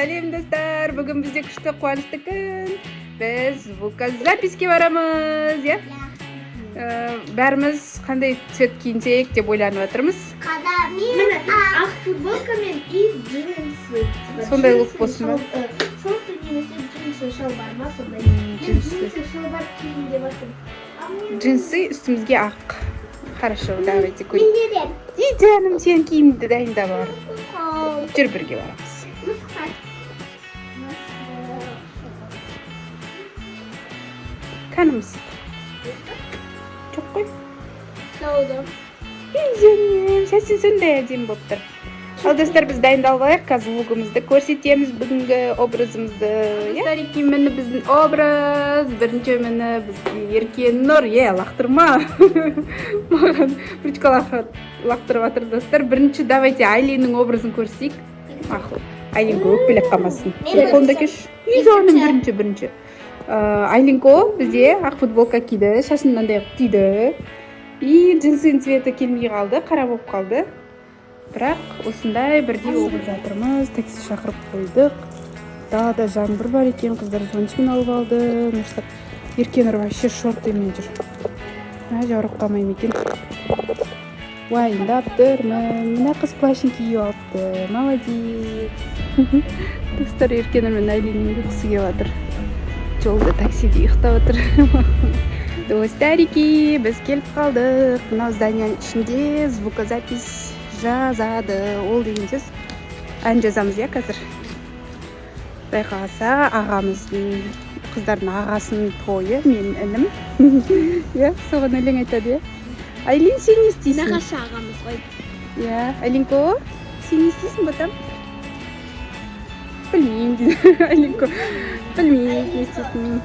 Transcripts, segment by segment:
Салем достар, бүгін бізде күшті қуанышты күн. Біз звукозаписке барамыз, я? Бәріміз қандай цвет киінсек деп ойланып отырмыз. Мен ақ футболкамен и джинсы. Сондай лук болсын ба? Шорты немесе джинсы шалбар ма сондай. Джинсы шалбар киейін деп жатырмын. Джинсы үстімізге ақ. Хорошо, давайте көрейік. Менде де. И жаным, сен киімді дайында бар. Жүр бірге барамыз. Kanım sık. Çok koy. Soğudum. Güzelim. Sesin сондай әдемі болып тұр. Ал достар, біз дайындалып алайық, қазір влогымызды көрсетеміз, бүгінгі образымызды. Тарики мені біздің образ, бірінші мені біздің Еркенұр. Лақтырма. Маған ручка лақтырып жатыр достар. Бірінші давайте Айлиннің образын көрсетейік. Мақұл. Айлинко өкпелеп қалмасын. Қолында кеш. Оның бірінші. Айлинко бізде ақ футболка киді, шашын мынандай қылып түйді. И джинсының цветі келмей қалды, қара болып қалды. Бірақ осындай бірдей оқып жатырмыз. Такси шақырып қойдық. Далада жаңбыр бар екен, қыздар зонтигін алып алды. Нұрсақ Еркенұр вообще шортымен жүр. Жаурап қалмайым екен. Уайымдап тұрмын. Мына қыз плащын киіп алыпты. Молодец. Достар, Еркенұр мен Айлиннің ұйқысы келіп жатыр. Жолда таксиде ұйықтап отыр. Достарики, біз келіп қалдық. Мынау зданияның ішінде звукозапись жазады. Ол деген сөз ән жазамыз, я қазір. Құдай қаласа, ағамыздың, қыздардың ағасының тойы, мен інім. Я, соған өлең айтады, я. Айлин, сен не істейсің? Нағашы ағамыз ғой. Я, Айлинко, сен не істейсің бұтам? Білмеймін дейді. Айлинко, білмеймін не істейтінін.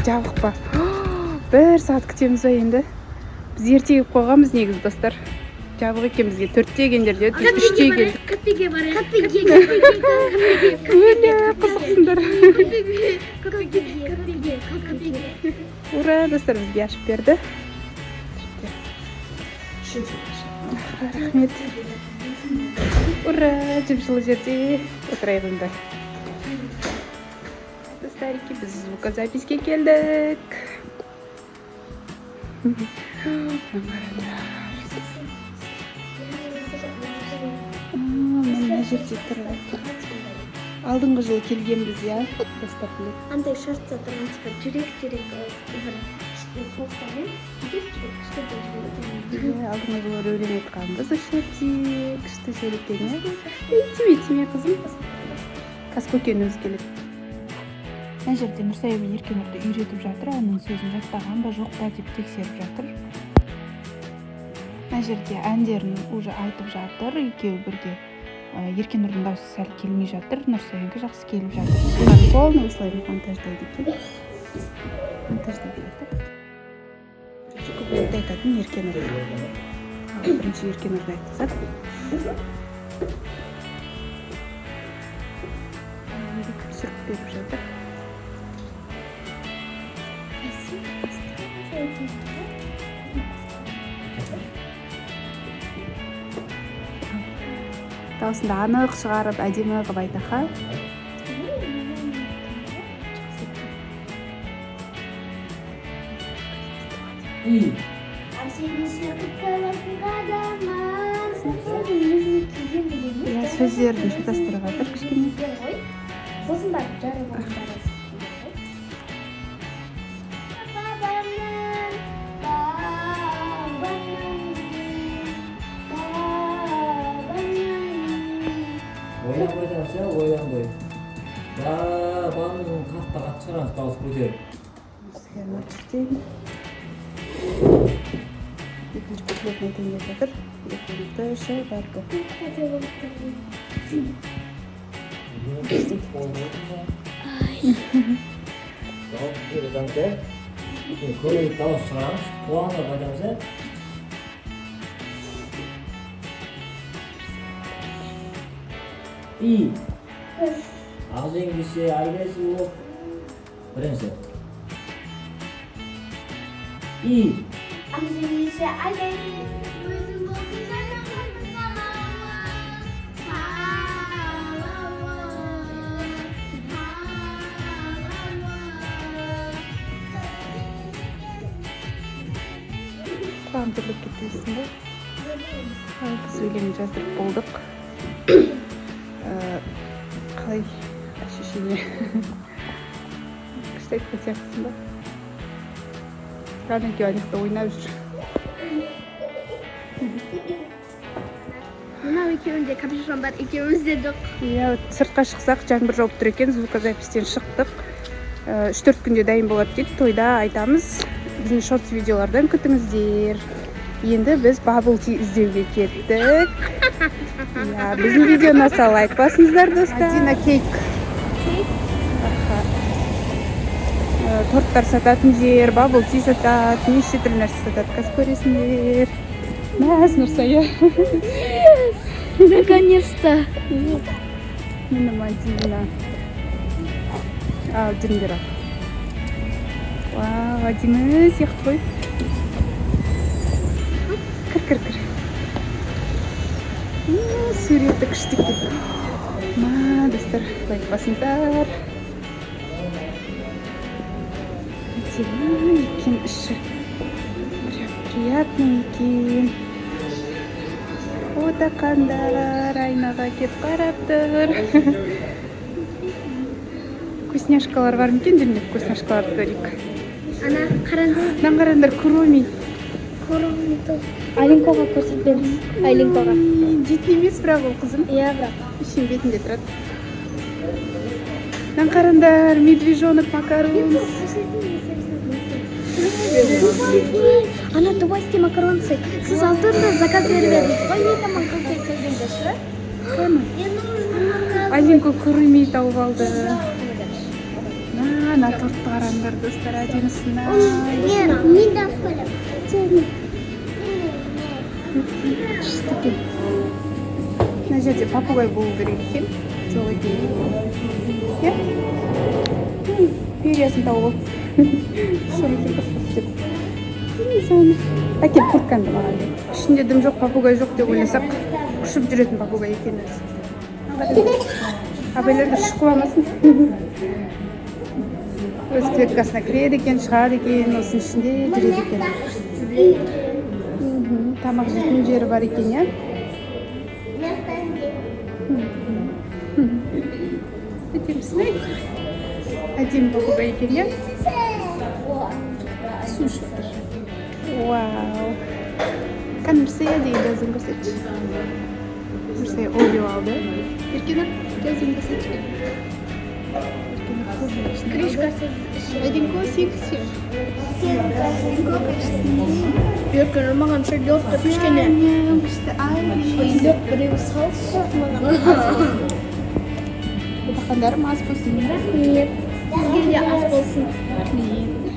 Жабық па. Бір сағат күтеміз ба енді. Біз ерте келіп қойғанбыз негіз достар. Жабық екен бізге 4-те келгендерде, 3-те келдік. Кафеге барайық. Өлі, қызықсыңдар. Кафеге. Ура, достар бізге ашып берді. Рахмет. Ура, жып-жылы жерде отырайық енді. Достарики, біз звукозаписке келдік. Мына жерде тұрып. Алдыңғы жылы келгенбіз, я, достар білет. Андай шартса тұрған типа жүрек бір кофтамен Алдыңғы жылы өлең айтқанбыз осы жерде. Күшті жер екен, я. Тиме, қызым. Қаскөкен өзі келеді. Мына жерде Нұрсая мен Еркенұрды үйретіп жатыр, оның сөзін жаттаған ба жоқ па деп тексеріп жатыр. Мына жерде әндерін уже айтып жатыр, екеуі бірге. Еркенұрдың дауысы сәл келмей жатыр, Нұрсаянікі жақсы келіп жатыр. Бұлар полный осылай монтаждайды екен. Монтаждайды екен. Көбіректі айтатын Еркенұр. Бірінші Еркенұрды айтқызады. Сүріп беріп жатыр. Даусында анық шығарып, әдемі қылып айтаха. Сөздерін шатастырып жатыр кішкене. Сосын бар жарығы Ойланбай. Бабамның қатты шығараңыз дауыс көтеріп. Екінші көпілетін айтайын деп жатыр. Екінші шайбарғы. Көбірек дауыс шығараңыз, қуанып айтамыз. И ağzın ailesi yok. Öğrense. İ. Ağzın ailesi. Антерлеп кетесің ба? Біз өлең жаздырып болдық. Қалай ощущение? Күшті айтқан сияқтысың ба? Рано екеуі ойнап жүр. Мынау екеуінде капюшон бар, екеумізде жоқ. Иә, сыртқа шықсақ жаңбыр жауып тұр екен, звукозапистен шықтық. 3-4 күнде дайын болады дейді, тойда айтамыз. Біздің шортс видеолардан күтіңіздер. Енді біз bubble tea іздеуге кеттік. Иә, біздің видеоны аса лайк басыңыздар, достар. Адина кейк. Торттар сататын жер, bubble tea сататын, неше түрлі нәрсе сатады. Қазір көресіңдер. Мәз Нұрсая. Наконец-то. Міне Мадина. Ал, жүріңдер ал. Вау, әдемі сияқты ғой. Кір. Суреті күшті екен. Достар, лайк басыңыздар. Әдемі екен іші. Прям приятный екен. Отақандар айнаға кеп қарап тұр. Вкусняшкалар бар ма екен? Жүрмек вкусняшкаларды көрейік. Ана, қараңыз. Мынаны қараңдар, куроми. Айленкоға көрсетпеңіз. Айленкоға. Жейтін емес бірақ ол қызым. Иә, бірақ. Ішін бетінде тұрады. Мынаны қараңдар, медвежонок макарон. Ана, дубайский макаронцы. Сіз алтында заказ беріп едіңіз ғой, не тамақ қылып келгендесі? Қаны? Айленко куроми тауып алды. Ана тортты қараңдар, достар, әдемісін. Мен де қылып. Күшті. Мына жерде попугай болу керек екен. Жоқ екен. Иә? Периясын тауып алды. Шоңызын қысқысы деп. Әкел құртқанды маған. Ішінде дым жоқ, попугай жоқ деп ойласақ, ұшып жүретін попугай екен өзі. Абайларды шықып алмасын. Өз клеткасына кіреді екен, шығады екен, осының ішінде жүреді екен. Тамақ жейтін жері бар екен, иә? Әдемісін ай? Әдемі попугай екен, иә? Су ішіп тұр. Вау! Қан Нұрсая деген жазуын көрсетші. Нұрсая Орео алды. Еркенар, жазуын көрсетші. Крышкасыз. Әденко сексі. Еркенар маған шөлде отты кішкене. Үйлеп біреу салшы. Бұтақандарым аз болсын. Рахмет. Сізге де аз болсын. Рахмет.